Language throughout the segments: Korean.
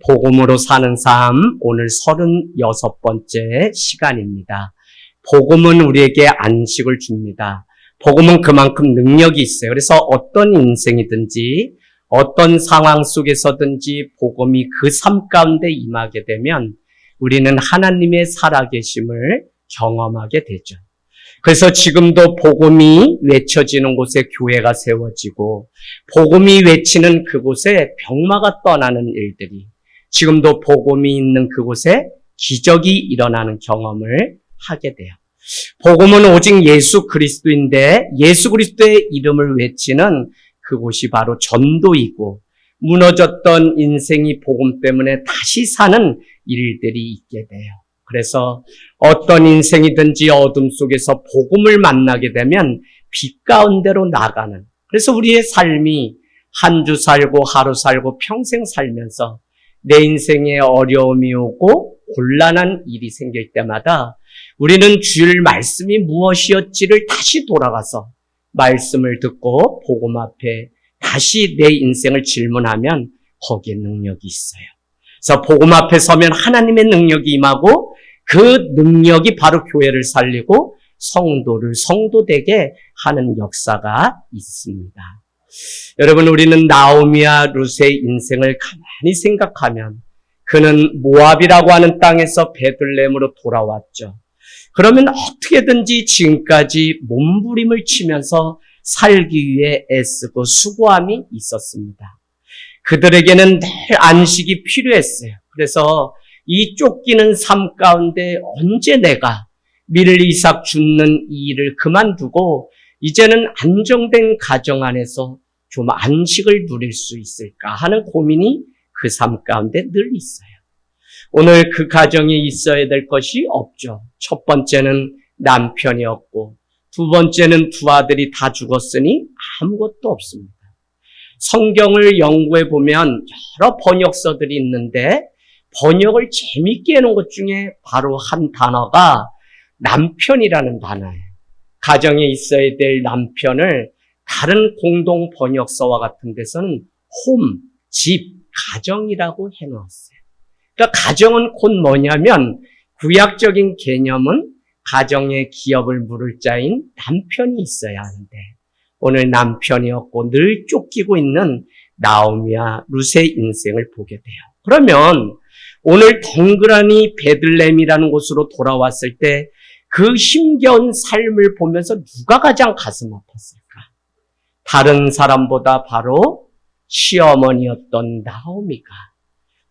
복음으로 사는 삶, 오늘 36번째 시간입니다. 복음은 우리에게 안식을 줍니다. 복음은 그만큼 능력이 있어요. 그래서 어떤 인생이든지 어떤 상황 속에서든지 복음이 그 삶 가운데 임하게 되면 우리는 하나님의 살아계심을 경험하게 되죠. 그래서 지금도 복음이 외쳐지는 곳에 교회가 세워지고 복음이 외치는 그곳에 병마가 떠나는 일들이, 지금도 복음이 있는 그곳에 기적이 일어나는 경험을 하게 돼요. 복음은 오직 예수 그리스도인데 예수 그리스도의 이름을 외치는 그곳이 바로 전도이고, 무너졌던 인생이 복음 때문에 다시 사는 일들이 있게 돼요. 그래서 어떤 인생이든지 어둠 속에서 복음을 만나게 되면 빛 가운데로 나가는, 그래서 우리의 삶이 한 주 살고 하루 살고 평생 살면서 내 인생에 어려움이 오고 곤란한 일이 생길 때마다 우리는 주일 말씀이 무엇이었지를 다시 돌아가서 말씀을 듣고 복음 앞에 다시 내 인생을 질문하면 거기에 능력이 있어요. 그래서 복음 앞에 서면 하나님의 능력이 임하고 그 능력이 바로 교회를 살리고 성도를 성도되게 하는 역사가 있습니다. 여러분, 우리는 나오미와 룻의 인생을 가만히 생각하면 그는 모압이라고 하는 땅에서 베들레헴으로 돌아왔죠. 그러면 어떻게든지 지금까지 몸부림을 치면서 살기 위해 애쓰고 수고함이 있었습니다. 그들에게는 늘 안식이 필요했어요. 그래서 이 쫓기는 삶 가운데 언제 내가 밀 이삭 줍는 이 일을 그만두고 이제는 안정된 가정 안에서 좀 안식을 누릴 수 있을까 하는 고민이 그 삶 가운데 늘 있어요. 오늘 그 가정에 있어야 될 것이 없죠. 첫 번째는 남편이었고, 두 번째는 두 아들이 다 죽었으니 아무것도 없습니다. 성경을 연구해 보면 여러 번역서들이 있는데 번역을 재밌게 해놓은 것 중에 바로 한 단어가 남편이라는 단어예요. 가정에 있어야 될 남편을 다른 공동 번역서와 같은 데서는 홈, 집, 가정이라고 해놓았어요. 그러니까 가정은 곧 뭐냐면 구약적인 개념은 가정의 기업을 물을 자인 남편이 있어야 하는데 오늘 남편이었고 늘 쫓기고 있는 나오미와 룻의 인생을 보게 돼요. 그러면 오늘 덩그러니 베들레헴이라는 곳으로 돌아왔을 때 그 힘겨운 삶을 보면서 누가 가장 가슴 아팠을까? 다른 사람보다 바로 시어머니였던 나오미가,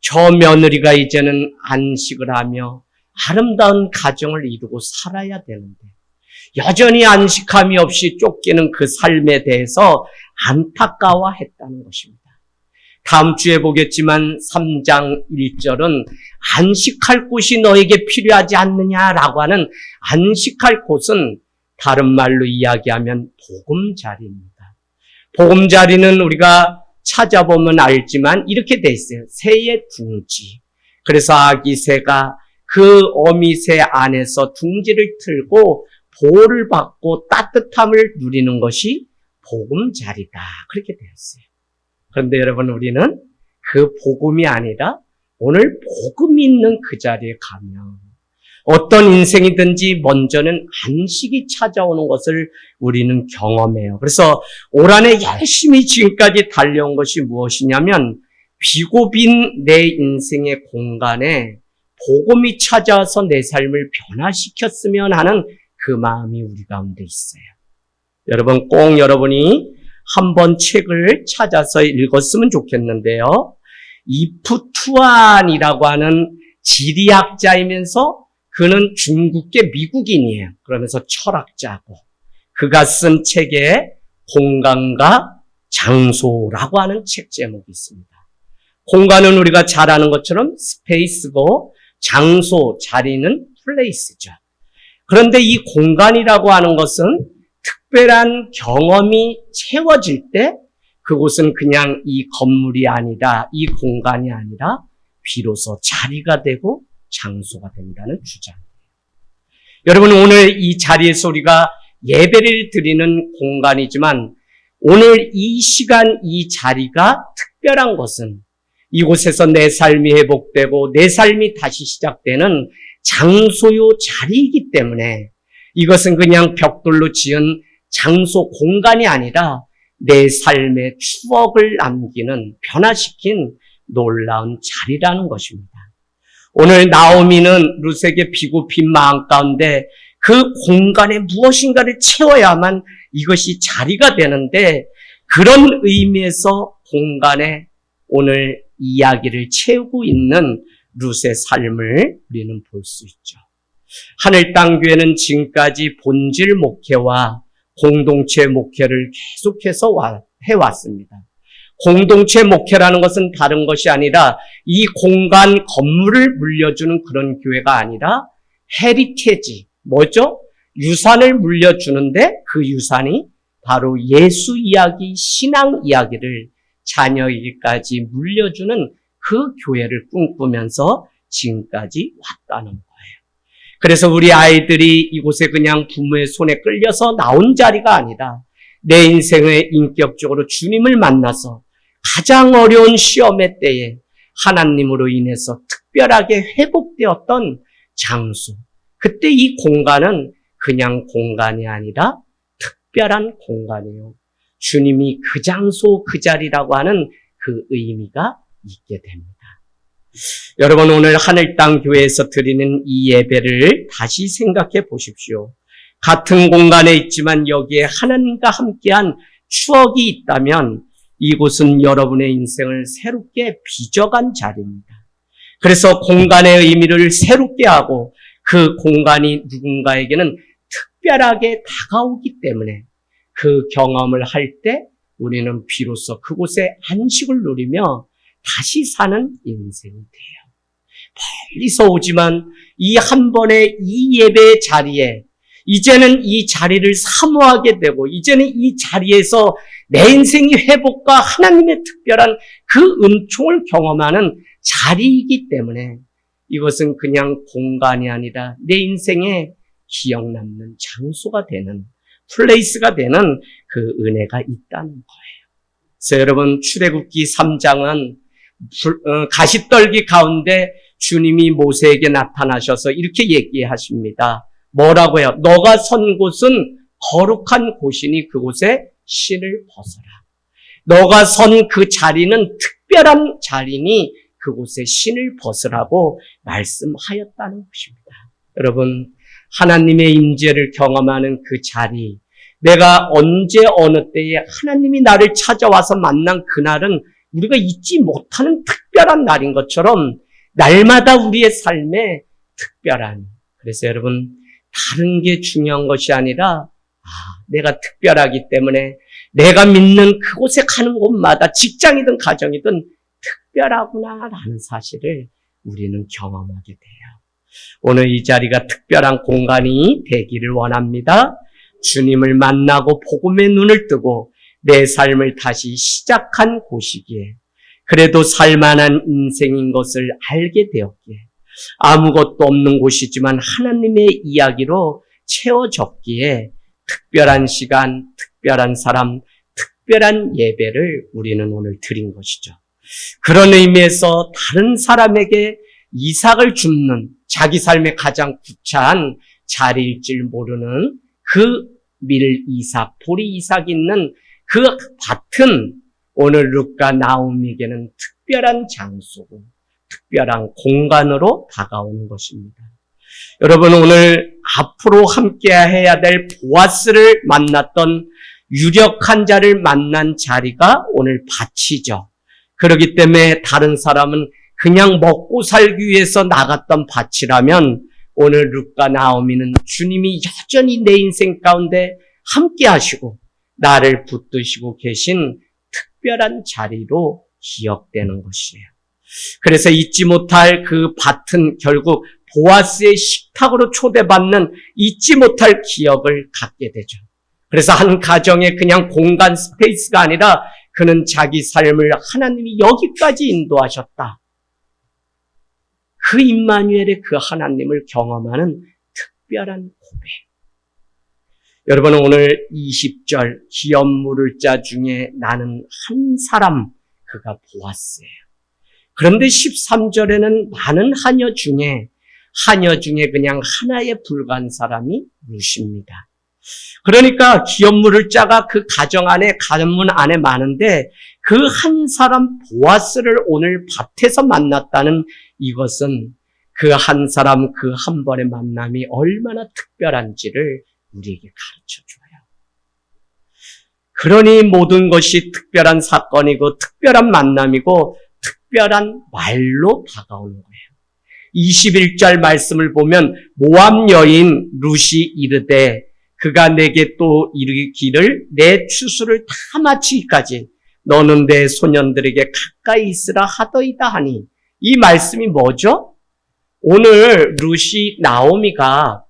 저 며느리가 이제는 안식을 하며 아름다운 가정을 이루고 살아야 되는데 여전히 안식함이 없이 쫓기는 그 삶에 대해서 안타까워했다는 것입니다. 다음 주에 보겠지만 3장 1절은 안식할 곳이 너에게 필요하지 않느냐라고 하는 안식할 곳은 다른 말로 이야기하면 보금자리입니다. 보금자리는 우리가 찾아보면 알지만 이렇게 돼 있어요. 새의 둥지. 그래서 아기 새가 그 어미 새 안에서 둥지를 틀고 보호를 받고 따뜻함을 누리는 것이 보금자리다. 그렇게 되었어요. 그런데 여러분, 우리는 그 복음이 아니라 오늘 복음이 있는 그 자리에 가면 어떤 인생이든지 먼저는 안식이 찾아오는 것을 우리는 경험해요. 그래서 올 한 해 열심히 지금까지 달려온 것이 무엇이냐면 비고 빈 내 인생의 공간에 복음이 찾아와서 내 삶을 변화시켰으면 하는 그 마음이 우리 가운데 있어요. 여러분, 꼭 여러분이 한번 책을 찾아서 읽었으면 좋겠는데요. 이프 투안이라고 하는 지리학자이면서 그는 중국계 미국인이에요. 그러면서 철학자고, 그가 쓴 책에 공간과 장소라고 하는 책 제목이 있습니다. 공간은 우리가 잘 아는 것처럼 스페이스고 장소, 자리는 플레이스죠. 그런데 이 공간이라고 하는 것은 특별한 경험이 채워질 때 그곳은 그냥 이 건물이 아니라, 이 공간이 아니라 비로소 자리가 되고 장소가 된다는 주장이에요. 여러분, 오늘 이 자리에서 우리가 예배를 드리는 공간이지만 오늘 이 시간 이 자리가 특별한 것은 이곳에서 내 삶이 회복되고 내 삶이 다시 시작되는 장소요 자리이기 때문에 이것은 그냥 벽돌로 지은 장소 공간이 아니라 내 삶의 추억을 남기는 변화시킨 놀라운 자리라는 것입니다. 오늘 나오미는 룻에게 비고픈 마음 가운데 그 공간에 무엇인가를 채워야만 이것이 자리가 되는데 그런 의미에서 공간에 오늘 이야기를 채우고 있는 룻의 삶을 우리는 볼 수 있죠. 하늘 땅 교회는 지금까지 본질 목회와 공동체 목회를 계속해서 해왔습니다. 공동체 목회라는 것은 다른 것이 아니라 이 공간 건물을 물려주는 그런 교회가 아니라 헤리테지, 뭐죠? 유산을 물려주는데 그 유산이 바로 예수 이야기, 신앙 이야기를 자녀에게까지 물려주는 그 교회를 꿈꾸면서 지금까지 왔다는 거예요. 그래서 우리 아이들이 이곳에 그냥 부모의 손에 끌려서 나온 자리가 아니라 내 인생에 인격적으로 주님을 만나서 가장 어려운 시험의 때에 하나님으로 인해서 특별하게 회복되었던 장소. 그때 이 공간은 그냥 공간이 아니라 특별한 공간이에요. 주님이 그 장소, 그 자리라고 하는 그 의미가 있게 됩니다. 여러분, 오늘 하늘 땅 교회에서 드리는 이 예배를 다시 생각해 보십시오. 같은 공간에 있지만 여기에 하나님과 함께한 추억이 있다면 이곳은 여러분의 인생을 새롭게 빚어간 자리입니다. 그래서 공간의 의미를 새롭게 하고 그 공간이 누군가에게는 특별하게 다가오기 때문에 그 경험을 할 때 우리는 비로소 그곳에 안식을 누리며 다시 사는 인생이 돼요. 멀리서 오지만 이 한 번의 이 예배의 자리에 이제는 이 자리를 사모하게 되고 이제는 이 자리에서 내 인생의 회복과 하나님의 특별한 그 은총을 경험하는 자리이기 때문에 이것은 그냥 공간이 아니라 내 인생에 기억 남는 장소가 되는 플레이스가 되는 그 은혜가 있다는 거예요. 그래서 여러분 출애굽기 3장은 가시떨기 가운데 주님이 모세에게 나타나셔서 이렇게 얘기하십니다. 뭐라고요? 너가 선 곳은 거룩한 곳이니 그곳에 신을 벗어라. 너가 선 그 자리는 특별한 자리니 그곳에 신을 벗으라고 말씀하였다는 것입니다. 여러분, 하나님의 임재를 경험하는 그 자리, 내가 언제 어느 때에 하나님이 나를 찾아와서 만난 그날은 우리가 잊지 못하는 특별한 날인 것처럼 날마다 우리의 삶에 특별한, 그래서 여러분 다른 게 중요한 것이 아니라 내가 특별하기 때문에 내가 믿는 그곳에 가는 곳마다 직장이든 가정이든 특별하구나라는 사실을 우리는 경험하게 돼요. 오늘 이 자리가 특별한 공간이 되기를 원합니다. 주님을 만나고 복음의 눈을 뜨고 내 삶을 다시 시작한 곳이기에 그래도 살만한 인생인 것을 알게 되었기에 아무것도 없는 곳이지만 하나님의 이야기로 채워졌기에 특별한 시간, 특별한 사람, 특별한 예배를 우리는 오늘 드린 것이죠. 그런 의미에서 다른 사람에게 이삭을 줍는 자기 삶의 가장 구차한 자리일 줄 모르는 그 밀 이삭, 보리 이삭 있는 그 밭은 오늘 룻과 나오미에게는 특별한 장소고 특별한 공간으로 다가오는 것입니다. 여러분, 오늘 앞으로 함께 해야 될 보아스를 만났던 유력한 자를 만난 자리가 오늘 밭이죠. 그렇기 때문에 다른 사람은 그냥 먹고 살기 위해서 나갔던 밭이라면 오늘 룻과 나오미는 주님이 여전히 내 인생 가운데 함께 하시고 나를 붙드시고 계신 특별한 자리로 기억되는 것이에요. 그래서 잊지 못할 그 밭은 결국 보아스의 식탁으로 초대받는 잊지 못할 기억을 갖게 되죠. 그래서 한 가정의 그냥 공간 스페이스가 아니라 그는 자기 삶을 하나님이 여기까지 인도하셨다. 그 임마누엘의 그 하나님을 경험하는 특별한 고백. 여러분, 오늘 20절 기업 물을 자 중에 나는 한 사람, 그가 보았어요. 그런데 13절에는 많은 하녀 중에 그냥 하나에 불과한 사람이 룻입니다. 그러니까 기업물을 짜가 그 가문 안에 많은데 그 한 사람 보아스를 오늘 밭에서 만났다는 이것은 그 한 사람 그 한 번의 만남이 얼마나 특별한지를 우리에게 가르쳐 줘요. 그러니 모든 것이 특별한 사건이고 특별한 만남이고 특별한 말로 다가오는 거예요. 21절 말씀을 보면 모압 여인 룻이 이르되 그가 내게 또 이르기를 내 추수를 다 마치기까지 너는 내 소년들에게 가까이 있으라 하더이다 하니 이 말씀이 뭐죠? 오늘 룻이 나오미가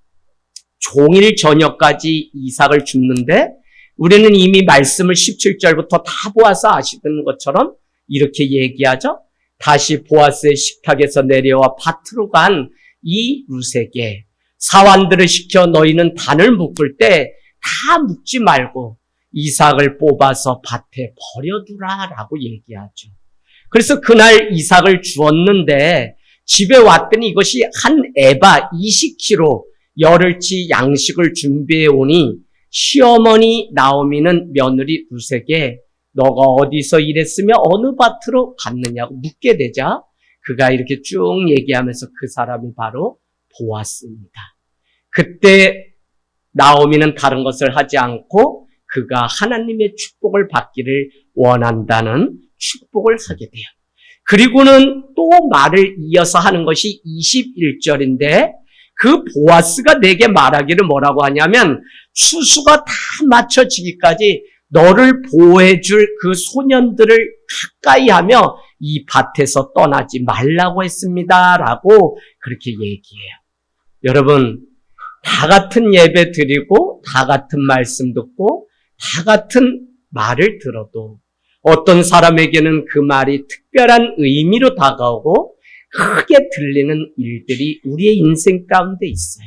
종일 저녁까지 이삭을 줍는데 우리는 이미 말씀을 17절부터 다 보아서 아시는 것처럼 이렇게 얘기하죠. 다시 보아스의 식탁에서 내려와 밭으로 간 이 룻에게 사환들을 시켜 너희는 단을 묶을 때 다 묶지 말고 이삭을 뽑아서 밭에 버려두라라고 얘기하죠. 그래서 그날 이삭을 주었는데 집에 왔더니 이것이 한 에바 20kg 열흘치 양식을 준비해 오니 시어머니 나오미는 며느리 룻에게 너가 어디서 일했으며 어느 밭으로 갔느냐고 묻게 되자 그가 이렇게 쭉 얘기하면서 그 사람이 바로 보았습니다. 그때 나오미는 다른 것을 하지 않고 그가 하나님의 축복을 받기를 원한다는 축복을 하게 돼요. 그리고는 또 말을 이어서 하는 것이 21절인데 그 보아스가 내게 말하기를 뭐라고 하냐면 추수가 다 마쳐지기까지 너를 보호해줄 그 소년들을 가까이 하며 이 밭에서 떠나지 말라고 했습니다. 라고 그렇게 얘기해요. 여러분, 다 같은 예배 드리고 다 같은 말씀 듣고 다 같은 말을 들어도 어떤 사람에게는 그 말이 특별한 의미로 다가오고 크게 들리는 일들이 우리의 인생 가운데 있어요.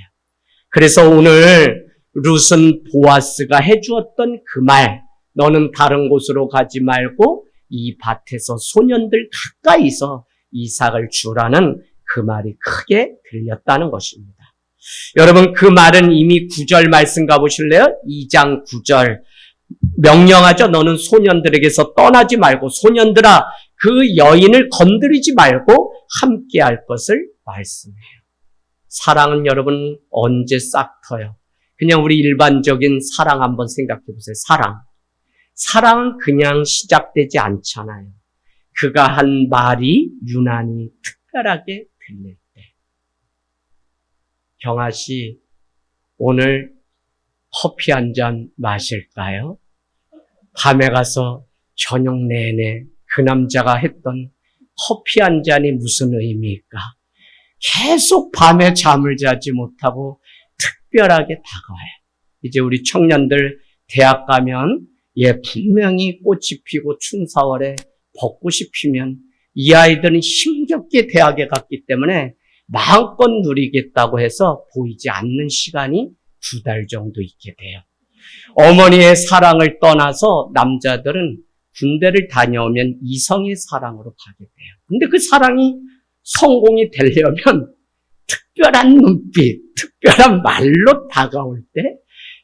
그래서 오늘 룻은 보아스가 해주었던 그 말, 너는 다른 곳으로 가지 말고 이 밭에서 소년들 가까이서 이삭을 주라는 그 말이 크게 들렸다는 것입니다. 여러분, 그 말은 이미 9절 말씀 가보실래요? 2장 9절 명령하죠. 너는 소년들에게서 떠나지 말고 소년들아 그 여인을 건드리지 말고 함께 할 것을 말씀해요. 사랑은 여러분 언제 싹 터요? 그냥 우리 일반적인 사랑 한번 생각해 보세요. 사랑은 그냥 시작되지 않잖아요. 그가 한 말이 유난히 특별하게 들릴 때. 경아 씨, 오늘 커피 한 잔 마실까요? 밤에 가서 저녁 내내 그 남자가 했던 커피 한 잔이 무슨 의미일까? 계속 밤에 잠을 자지 못하고 특별하게 다가와요. 이제 우리 청년들 대학 가면 분명히 꽃이 피고 춘 4월에 벚꽃이 피면 이 아이들은 힘겹게 대학에 갔기 때문에 마음껏 누리겠다고 해서 보이지 않는 시간이 2달 정도 있게 돼요. 어머니의 사랑을 떠나서 남자들은 군대를 다녀오면 이성의 사랑으로 가게 돼요. 근데 그 사랑이 성공이 되려면 특별한 눈빛, 특별한 말로 다가올 때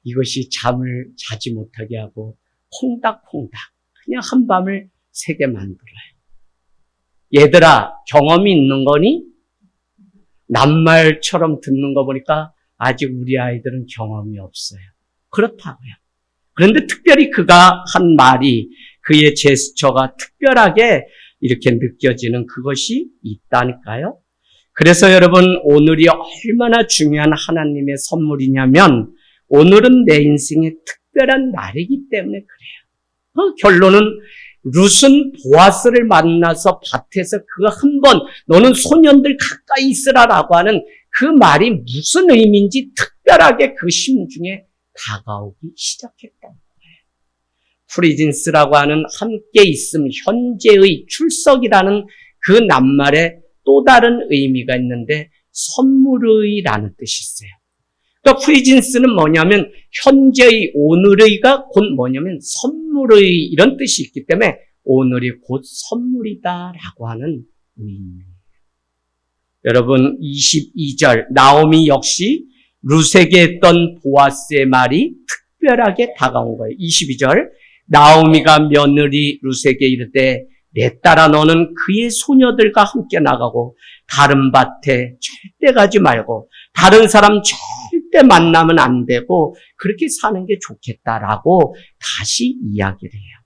이것이 잠을 자지 못하게 하고 콩닥콩닥 그냥 한밤을 새게 만들어요. 얘들아, 경험이 있는 거니? 낱말처럼 듣는 거 보니까 아직 우리 아이들은 경험이 없어요. 그렇다고요. 그런데 특별히 그가 한 말이, 그의 제스처가 특별하게 이렇게 느껴지는 그것이 있다니까요. 그래서 여러분, 오늘이 얼마나 중요한 하나님의 선물이냐면 오늘은 내 인생의 특별한 날이기 때문에 그래요. 결론은 룻은 보아스를 만나서 밭에서 그 한 번 너는 소년들 가까이 있으라라고 하는 그 말이 무슨 의미인지 특별하게 그 심중에 다가오기 시작했다는 거예요. 프리진스라고 하는 함께 있음, 현재의 출석이라는 그 낱말에 또 다른 의미가 있는데 선물의라는 뜻이 있어요. 그러니까 프리진스는 뭐냐면 현재의, 오늘의가 곧 뭐냐면 선물의 이런 뜻이 있기 때문에 오늘이 곧 선물이다라고 하는 의미. 여러분 22절 나오미 역시 룻에게 했던 보아스의 말이 특별하게 다가온 거예요. 22절 나오미가 며느리 룻에게 이르되 내 딸아 너는 그의 소녀들과 함께 나가고 다른 밭에 절대 가지 말고 다른 사람 절대 만나면 안 되고 그렇게 사는 게 좋겠다라고 다시 이야기를 해요.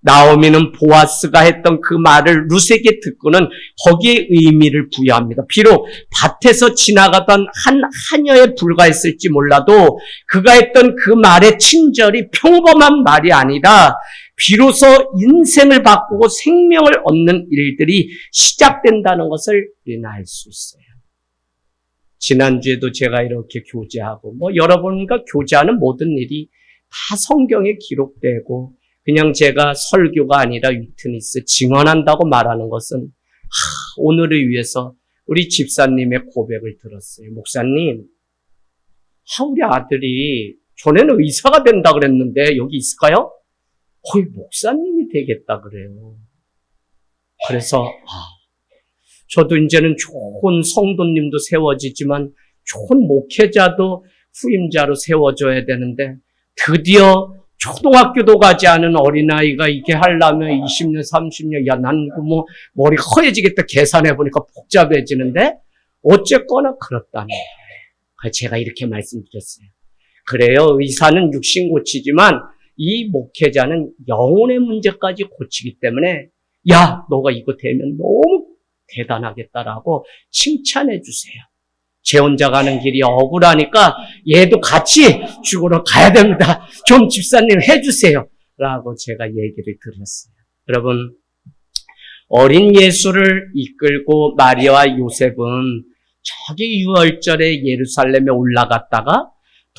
나오미는 보아스가 했던 그 말을 룻에게 듣고는 거기에 의미를 부여합니다. 비록 밭에서 지나가던 한 하녀에 불과했을지 몰라도 그가 했던 그 말의 친절이 평범한 말이 아니라 비로소 인생을 바꾸고 생명을 얻는 일들이 시작된다는 것을 우리는 알 수 있어요. 지난주에도 제가 이렇게 교제하고 여러분과 교제하는 모든 일이 다 성경에 기록되고 그냥 제가 설교가 아니라 위트니스 증언한다고 말하는 것은 오늘을 위해서 우리 집사님의 고백을 들었어요. 목사님, 우리 아들이 전에는 의사가 된다 그랬는데 여기 있을까요? 거의 목사님이 되겠다 그래요. 그래서 저도 이제는 좋은 성도님도 세워지지만 좋은 목회자도 후임자로 세워줘야 되는데 드디어 초등학교도 가지 않은 어린아이가 이게 하려면 20년, 30년, 난 머리 허해지겠다 계산해보니까 복잡해지는데 어쨌거나 그렇다는 거예요. 제가 이렇게 말씀드렸어요. 그래요. 의사는 육신 고치지만 이 목회자는 영혼의 문제까지 고치기 때문에 너가 이거 되면 너무 대단하겠다라고 칭찬해 주세요. 제 혼자 가는 길이 억울하니까 얘도 같이 죽으러 가야 됩니다. 좀 집사님 해주세요. 라고 제가 얘기를 드렸어요. 여러분, 어린 예수를 이끌고 마리아와 요셉은 저기 유월절에 예루살렘에 올라갔다가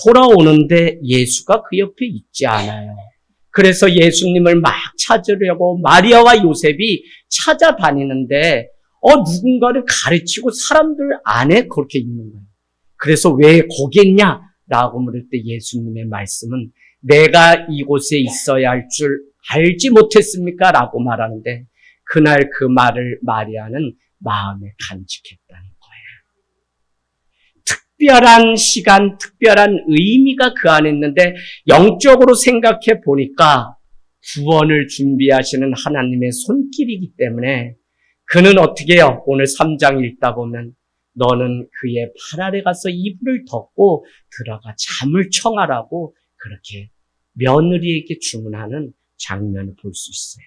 돌아오는데 예수가 그 옆에 있지 않아요. 그래서 예수님을 막 찾으려고 마리아와 요셉이 찾아다니는데 누군가를 가르치고 사람들 안에 그렇게 있는 거예요. 그래서 왜 거기 있냐라고 물을 때 예수님의 말씀은 내가 이곳에 있어야 할 줄 알지 못했습니까? 라고 말하는데 그날 그 말을 마리아는 마음에 간직했다는 거예요. 특별한 시간, 특별한 의미가 그 안에 있는데 영적으로 생각해 보니까 구원을 준비하시는 하나님의 손길이기 때문에 그는 어떻게 해요? 오늘 3장 읽다 보면 너는 그의 발 아래 가서 이불을 덮고 들어가 잠을 청하라고 그렇게 며느리에게 주문하는 장면을 볼 수 있어요.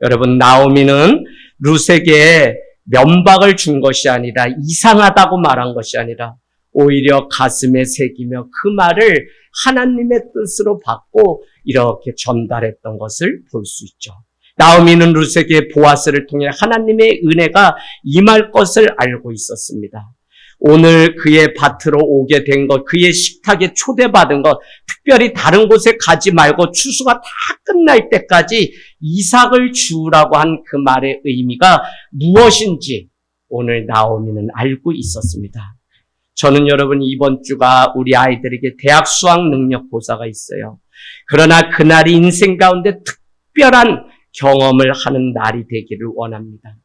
여러분, 나오미는 룻에게 면박을 준 것이 아니라 이상하다고 말한 것이 아니라 오히려 가슴에 새기며 그 말을 하나님의 뜻으로 받고 이렇게 전달했던 것을 볼 수 있죠. 나오미는 룻에게 보아스를 통해 하나님의 은혜가 임할 것을 알고 있었습니다. 오늘 그의 밭으로 오게 된 것, 그의 식탁에 초대받은 것, 특별히 다른 곳에 가지 말고 추수가 다 끝날 때까지 이삭을 주우라고 한 그 말의 의미가 무엇인지 오늘 나오미는 알고 있었습니다. 저는 여러분 이번 주가 우리 아이들에게 대학 수학 능력 고사가 있어요. 그러나 그날이 인생 가운데 특별한 경험을 하는 날이 되기를 원합니다.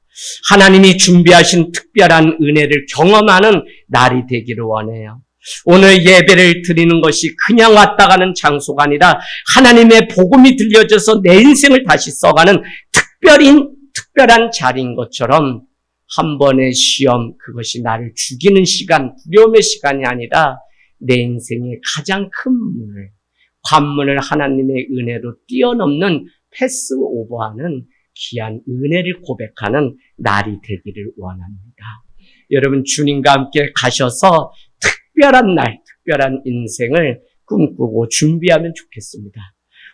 하나님이 준비하신 특별한 은혜를 경험하는 날이 되기를 원해요. 오늘 예배를 드리는 것이 그냥 왔다 가는 장소가 아니라 하나님의 복음이 들려져서 내 인생을 다시 써가는 특별한 자리인 것처럼 한 번의 시험, 그것이 나를 죽이는 시간, 두려움의 시간이 아니라 내 인생의 가장 큰 문을, 관문을 하나님의 은혜로 뛰어넘는 패스오버하는 귀한 은혜를 고백하는 날이 되기를 원합니다. 여러분, 주님과 함께 가셔서 특별한 날, 특별한 인생을 꿈꾸고 준비하면 좋겠습니다.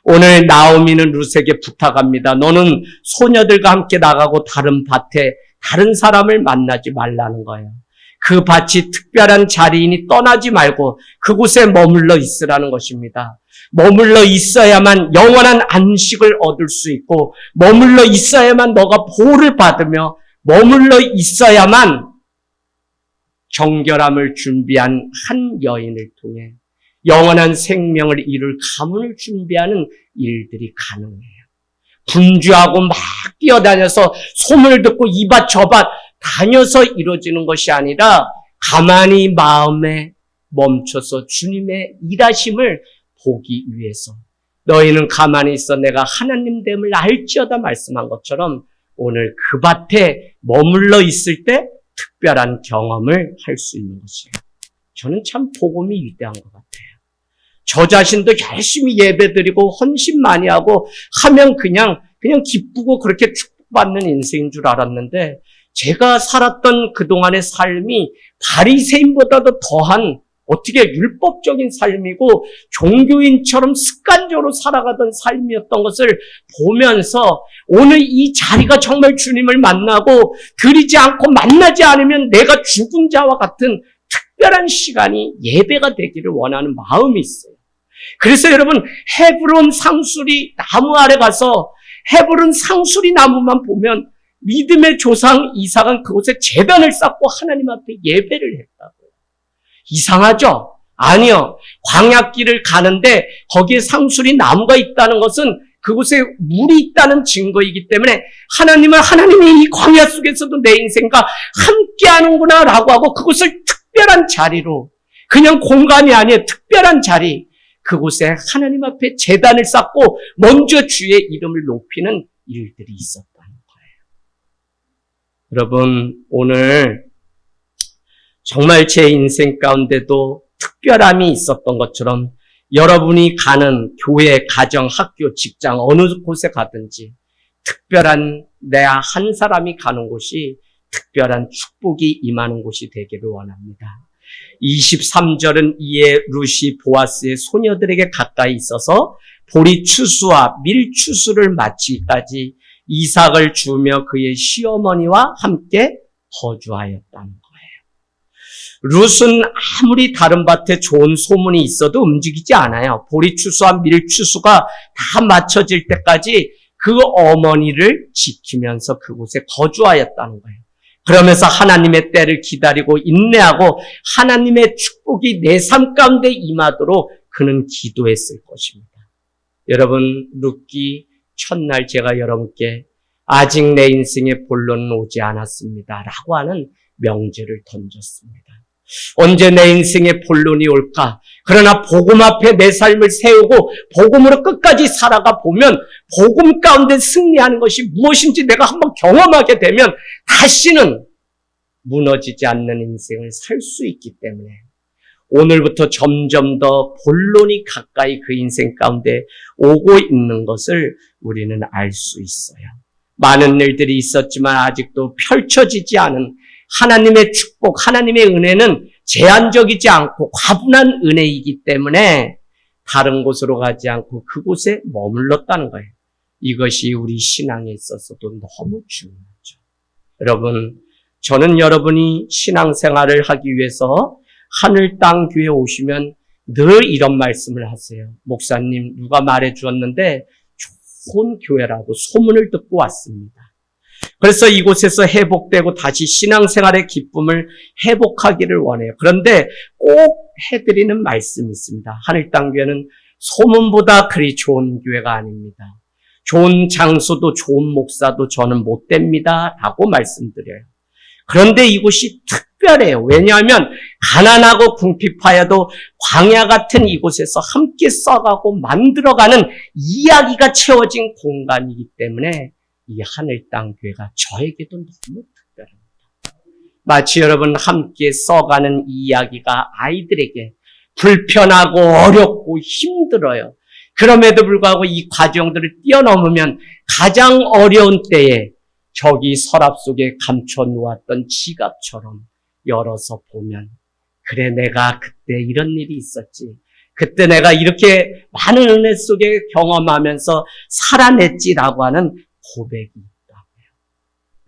오늘 나오미는 룻에게 부탁합니다. 너는 소녀들과 함께 나가고 다른 밭에 다른 사람을 만나지 말라는 거예요. 그 밭이 특별한 자리이니 떠나지 말고 그곳에 머물러 있으라는 것입니다. 머물러 있어야만 영원한 안식을 얻을 수 있고 머물러 있어야만 너가 보호를 받으며 머물러 있어야만 정결함을 준비한 한 여인을 통해 영원한 생명을 이룰 가문을 준비하는 일들이 가능해요. 분주하고 막 뛰어다녀서 소문을 듣고 이 밭 저 밭 다녀서 이루어지는 것이 아니라 가만히 마음에 멈춰서 주님의 일하심을 보기 위해서 너희는 가만히 있어 내가 하나님 됨을 알지어다 말씀한 것처럼 오늘 그 밭에 머물러 있을 때 특별한 경험을 할 수 있는 것이에요. 저는 참 복음이 위대한 것 같아요. 저 자신도 열심히 예배드리고 헌신 많이 하고 하면 그냥 기쁘고 그렇게 축복받는 인생인 줄 알았는데 제가 살았던 그동안의 삶이 바리새인보다도 더한 어떻게 율법적인 삶이고 종교인처럼 습관적으로 살아가던 삶이었던 것을 보면서 오늘 이 자리가 정말 주님을 만나고 드리지 않고 만나지 않으면 내가 죽은 자와 같은 특별한 시간이 예배가 되기를 원하는 마음이 있어요. 그래서 여러분 헤브론 상수리 나무 아래 가서 헤브론 상수리 나무만 보면 믿음의 조상 이삭은 그곳에 제단을 쌓고 하나님 앞에 예배를 했다고요. 이상하죠? 아니요. 광야길을 가는데 거기에 상수리 나무가 있다는 것은 그곳에 물이 있다는 증거이기 때문에 하나님이 이 광야 속에서도 내 인생과 함께하는구나 라고 하고 그곳을 특별한 자리로 그냥 공간이 아니에요. 특별한 자리. 그곳에 하나님 앞에 제단을 쌓고 먼저 주의 이름을 높이는 일들이 있었다는 거예요. 여러분 오늘 정말 제 인생 가운데도 특별함이 있었던 것처럼 여러분이 가는 교회, 가정, 학교, 직장 어느 곳에 가든지 특별한 내 한 사람이 가는 곳이 특별한 축복이 임하는 곳이 되기를 원합니다. 23절은 이에 룻이 보아스의 소녀들에게 가까이 있어서 보리 추수와 밀 추수를 마치기까지 이삭을 주며 그의 시어머니와 함께 거주하였다는 거예요. 룻은 아무리 다른 밭에 좋은 소문이 있어도 움직이지 않아요. 보리 추수와 밀 추수가 다 마쳐질 때까지 그 어머니를 지키면서 그곳에 거주하였다는 거예요. 그러면서 하나님의 때를 기다리고 인내하고 하나님의 축복이 내 삶 가운데 임하도록 그는 기도했을 것입니다. 여러분 룻기 첫날 제가 여러분께 아직 내 인생의 본론은 오지 않았습니다 라고 하는 명제를 던졌습니다. 언제 내 인생의 본론이 올까? 그러나 복음 앞에 내 삶을 세우고 복음으로 끝까지 살아가 보면 복음 가운데 승리하는 것이 무엇인지 내가 한번 경험하게 되면 다시는 무너지지 않는 인생을 살 수 있기 때문에 오늘부터 점점 더 본론이 가까이 그 인생 가운데 오고 있는 것을 우리는 알 수 있어요. 많은 일들이 있었지만 아직도 펼쳐지지 않은 하나님의 축복, 하나님의 은혜는 제한적이지 않고 과분한 은혜이기 때문에 다른 곳으로 가지 않고 그곳에 머물렀다는 거예요. 이것이 우리 신앙에 있어서도 너무 중요하죠. 여러분, 저는 여러분이 신앙생활을 하기 위해서 하늘 땅 교회에 오시면 늘 이런 말씀을 하세요. 목사님, 누가 말해 주었는데 좋은 교회라고 소문을 듣고 왔습니다. 그래서 이곳에서 회복되고 다시 신앙생활의 기쁨을 회복하기를 원해요. 그런데 꼭 해드리는 말씀이 있습니다. 하늘 땅 교회는 소문보다 그리 좋은 교회가 아닙니다. 좋은 장소도 좋은 목사도 저는 못 됩니다 라고 말씀드려요. 그런데 이곳이 특별해요. 왜냐하면 가난하고 궁핍하여도 광야 같은 이곳에서 함께 써가고 만들어가는 이야기가 채워진 공간이기 때문에 이 하늘 땅 교회가 저에게도 너무 특별합니다. 마치 여러분 함께 써가는 이야기가 아이들에게 불편하고 어렵고 힘들어요. 그럼에도 불구하고 이 과정들을 뛰어넘으면 가장 어려운 때에 저기 서랍 속에 감춰놓았던 지갑처럼 열어서 보면 그래 내가 그때 이런 일이 있었지. 그때 내가 이렇게 많은 은혜 속에 경험하면서 살아냈지라고 하는 고백이 있다고요.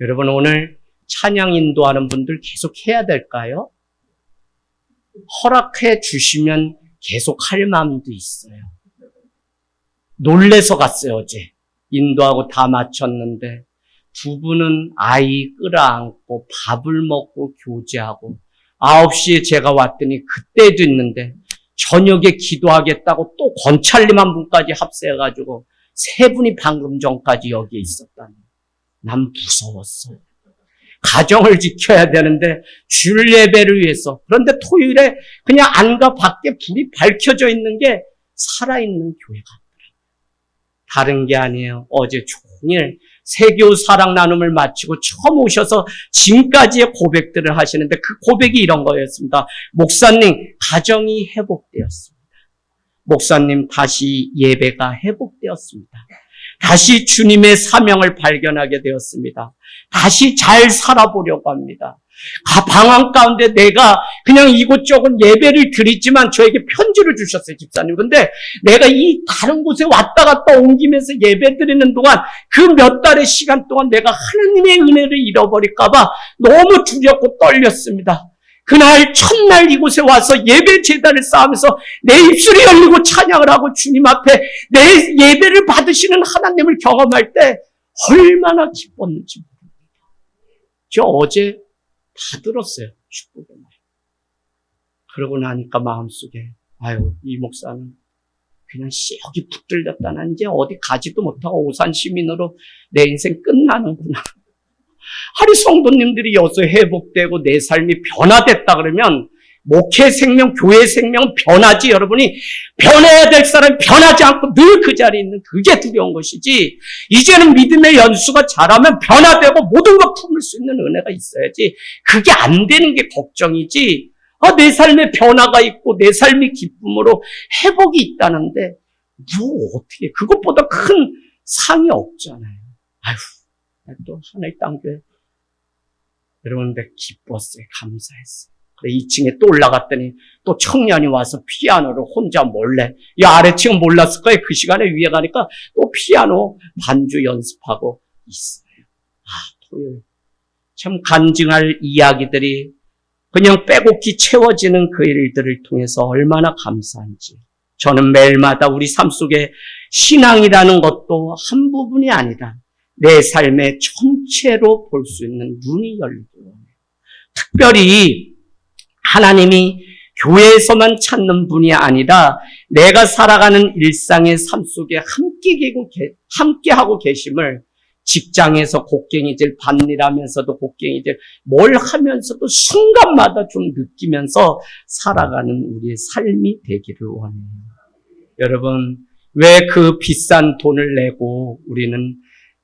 여러분 오늘 찬양 인도하는 분들 계속 해야 될까요? 허락해 주시면 계속 할 마음도 있어요. 놀래서 갔어요 어제. 인도하고 다 마쳤는데 두 분은 아이 끌어안고 밥을 먹고 교제하고 9시에 제가 왔더니 그때도 있는데 저녁에 기도하겠다고 또 권찰님 한 분까지 합세해가지고 3분이 방금 전까지 여기에 있었다니 난 무서웠어요. 가정을 지켜야 되는데 주일 예배를 위해서. 그런데 토요일에 그냥 안과 밖에 불이 밝혀져 있는 게 살아있는 교회가 다른 게 아니에요. 어제 종일 세교 사랑 나눔을 마치고 처음 오셔서 지금까지의 고백들을 하시는데 그 고백이 이런 거였습니다. 목사님, 가정이 회복되었습니다. 목사님, 다시 예배가 회복되었습니다. 다시 주님의 사명을 발견하게 되었습니다. 다시 잘 살아보려고 합니다. 방황 가운데 내가 그냥 이곳저곳 예배를 드리지만 저에게 편지를 주셨어요, 집사님. 근데 내가 이 다른 곳에 왔다 갔다 옮기면서 예배 드리는 동안 그 몇 달의 시간 동안 내가 하나님의 은혜를 잃어버릴까봐 너무 두렵고 떨렸습니다. 그날 첫날 이곳에 와서 예배 제단을 쌓으면서 내 입술이 열리고 찬양을 하고 주님 앞에 내 예배를 받으시는 하나님을 경험할 때 얼마나 기뻤는지 모릅니다. 저 어제 다 들었어요. 축복의 말. 그러고 나니까 마음속에 이 목사는 그냥 여기 붙들렸다. 난 이제 어디 가지도 못하고 오산 시민으로 내 인생 끝나는구나. 하리 성도님들이 여기서 회복되고 내 삶이 변화됐다 그러면 목회 생명, 교회 생명 변하지. 여러분이 변해야 될 사람이 변하지 않고 늘 그 자리에 있는 그게 두려운 것이지. 이제는 믿음의 연수가 자라면 변화되고 모든 것 품을 수 있는 은혜가 있어야지. 그게 안 되는 게 걱정이지. 내 삶에 변화가 있고 내 삶이 기쁨으로 회복이 있다는데 어떻게 그것보다 큰 상이 없잖아요. 또 하늘 땅교회 여러분들 기뻤어요. 감사했어요. 그래 2층에 또 올라갔더니 또 청년이 와서 피아노를 혼자 몰래, 이 아래층은 몰랐을 거예요. 그 시간에 위에 가니까 또 피아노 반주 연습하고 있어요. 토요일 참 간증할 이야기들이 그냥 빼곡히 채워지는 그 일들을 통해서 얼마나 감사한지. 저는 매일마다 우리 삶 속에 신앙이라는 것도 한 부분이 아니라 내 삶의 전체로 볼 수 있는 눈이 열리고, 특별히 하나님이 교회에서만 찾는 분이 아니라 내가 살아가는 일상의 삶 속에 함께하고 계심을 직장에서 곡괭이질, 밭일하면서도 곡괭이질, 뭘 하면서도 순간마다 좀 느끼면서 살아가는 우리의 삶이 되기를 원해요. 여러분, 왜 그 비싼 돈을 내고 우리는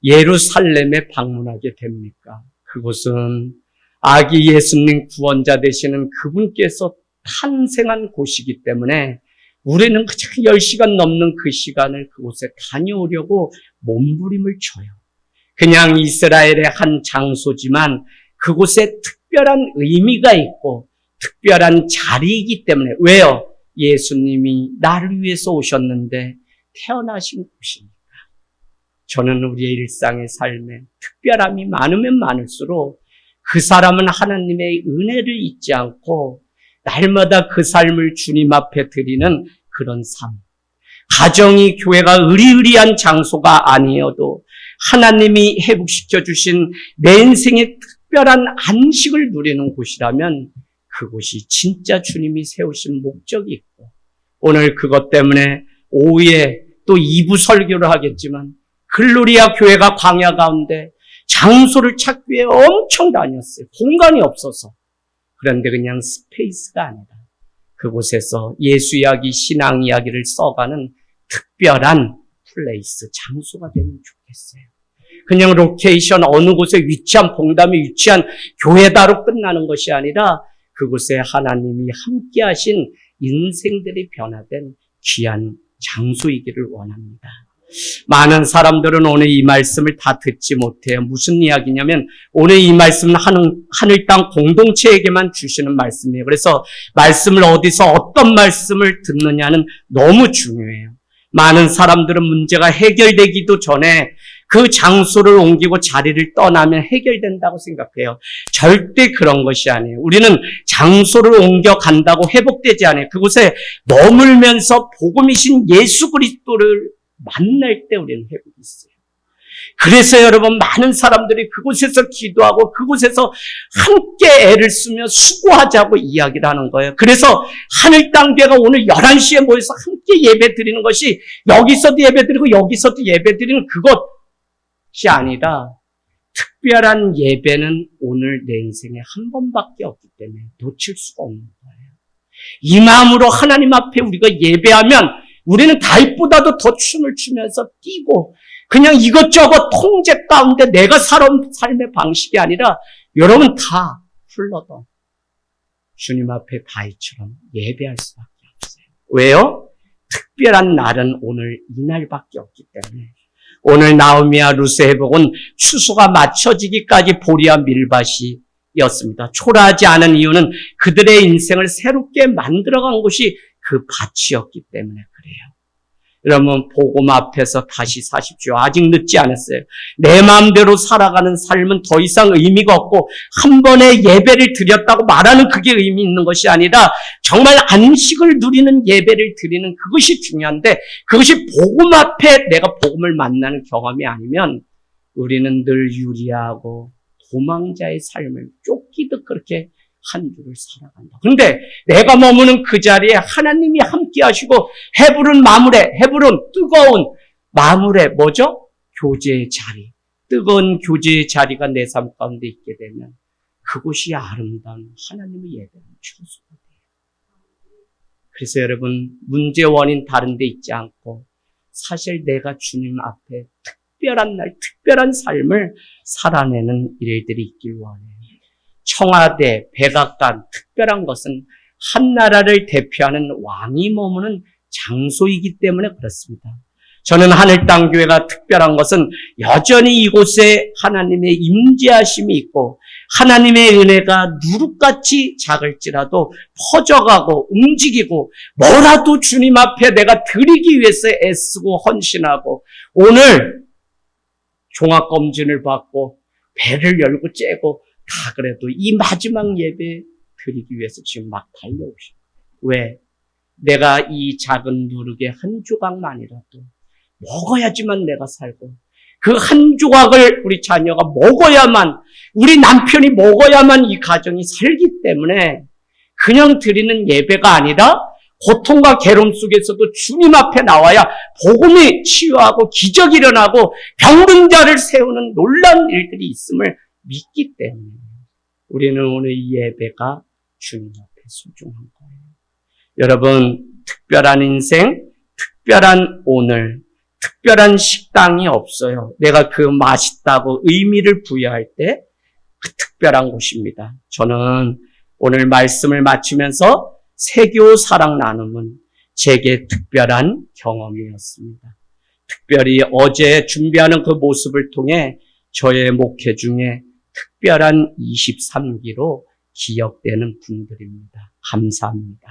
예루살렘에 방문하게 됩니까? 그곳은 아기 예수님 구원자 되시는 그분께서 탄생한 곳이기 때문에 우리는 그저 10시간 넘는 그 시간을 그곳에 다녀오려고 몸부림을 쳐요. 그냥 이스라엘의 한 장소지만 그곳에 특별한 의미가 있고 특별한 자리이기 때문에. 왜요? 예수님이 나를 위해서 오셨는데 태어나신 곳이니까. 저는 우리의 일상의 삶에 특별함이 많으면 많을수록 그 사람은 하나님의 은혜를 잊지 않고 날마다 그 삶을 주님 앞에 드리는 그런 삶. 가정이 교회가 의리의리한 장소가 아니어도 하나님이 회복시켜 주신 내 인생의 특별한 안식을 누리는 곳이라면 그곳이 진짜 주님이 세우신 목적이 있고, 오늘 그것 때문에 오후에 또 2부 설교를 하겠지만 글로리아 교회가 광야 가운데 장소를 찾기 위해 엄청 다녔어요. 공간이 없어서. 그런데 그냥 스페이스가 아니라 그곳에서 예수 이야기, 신앙 이야기를 써가는 특별한 플레이스, 장소가 되면 좋겠어요. 그냥 로케이션 어느 곳에 위치한, 봉담에 위치한 교회다로 끝나는 것이 아니라 그곳에 하나님이 함께 하신 인생들이 변화된 귀한 장소이기를 원합니다. 많은 사람들은 오늘 이 말씀을 다 듣지 못해요. 무슨 이야기냐면 오늘 이 말씀은 하늘 땅 공동체에게만 주시는 말씀이에요. 그래서 말씀을 어디서 어떤 말씀을 듣느냐는 너무 중요해요. 많은 사람들은 문제가 해결되기도 전에 그 장소를 옮기고 자리를 떠나면 해결된다고 생각해요. 절대 그런 것이 아니에요. 우리는 장소를 옮겨간다고 회복되지 않아요. 그곳에 머물면서 복음이신 예수 그리스도를 만날 때 우리는 회복이 있어요. 그래서 여러분, 많은 사람들이 그곳에서 기도하고 그곳에서 함께 애를 쓰며 수고하자고 이야기를 하는 거예요. 그래서 하늘 땅 교회가 오늘 11시에 모여서 함께 예배 드리는 것이 여기서도 예배 드리고 여기서도 예배 드리는 그것이 아니라 특별한 예배는 오늘 내 인생에 한 번밖에 없기 때문에 놓칠 수가 없는 거예요. 이 마음으로 하나님 앞에 우리가 예배하면 우리는 다윗보다도 더 춤을 추면서 뛰고 그냥 이것저것 통제 가운데 내가 살아온 삶의 방식이 아니라 여러분 다 흘러도 주님 앞에 다윗처럼 예배할 수밖에 없어요. 왜요? 특별한 날은 오늘 이날밖에 없기 때문에. 오늘 나오미와 루스의 회복은 추수가 맞춰지기까지 보리와 밀밭이었습니다. 초라하지 않은 이유는 그들의 인생을 새롭게 만들어간 것이 그 밭이었기 때문에 그래요. 여러분 복음 앞에서 다시 사십시오. 아직 늦지 않았어요. 내 마음대로 살아가는 삶은 더 이상 의미가 없고 한 번의 예배를 드렸다고 말하는 그게 의미 있는 것이 아니라 정말 안식을 누리는 예배를 드리는 그것이 중요한데 그것이 복음 앞에 내가 복음을 만나는 경험이 아니면 우리는 늘 유리하고 도망자의 삶을 쫓기듯 그렇게 한 주를 살아간다. 그런데 내가 머무는 그 자리에 하나님이 함께 하시고 헤브론 뜨거운 마물의 뭐죠? 교제의 자리. 뜨거운 교제의 자리가 내 삶 가운데 있게 되면 그곳이 아름다운 하나님의 예배는 추수가 돼요. 그래서 여러분 문제 원인 다른 데 있지 않고 사실 내가 주님 앞에 특별한 날, 특별한 삶을 살아내는 일들이 있길 원해요. 청와대, 백악관, 특별한 것은 한 나라를 대표하는 왕이 머무는 장소이기 때문에 그렇습니다. 저는 하늘땅교회가 특별한 것은 여전히 이곳에 하나님의 임재하심이 있고 하나님의 은혜가 누룩같이 작을지라도 퍼져가고 움직이고 뭐라도 주님 앞에 내가 드리기 위해서 애쓰고 헌신하고 오늘 종합검진을 받고 배를 열고 째고 다 그래도 이 마지막 예배 드리기 위해서 지금 막 달려오시고 왜? 내가 이 작은 누룩의 한 조각만이라도 먹어야지만 내가 살고 그 한 조각을 우리 자녀가 먹어야만 우리 남편이 먹어야만 이 가정이 살기 때문에 그냥 드리는 예배가 아니라 고통과 괴로움 속에서도 주님 앞에 나와야 복음이 치유하고 기적이 일어나고 병든 자를 세우는 놀라운 일들이 있음을 믿기 때문에 우리는 오늘 이 예배가 주님 앞에 소중한 거예요. 여러분, 특별한 인생, 특별한 오늘, 특별한 식당이 없어요. 내가 그 맛있다고 의미를 부여할 때 그 특별한 곳입니다. 저는 오늘 말씀을 마치면서 세교 사랑 나눔은 제게 특별한 경험이었습니다. 특별히 어제 준비하는 그 모습을 통해 저의 목회 중에 특별한 23기로 기억되는 분들입니다. 감사합니다.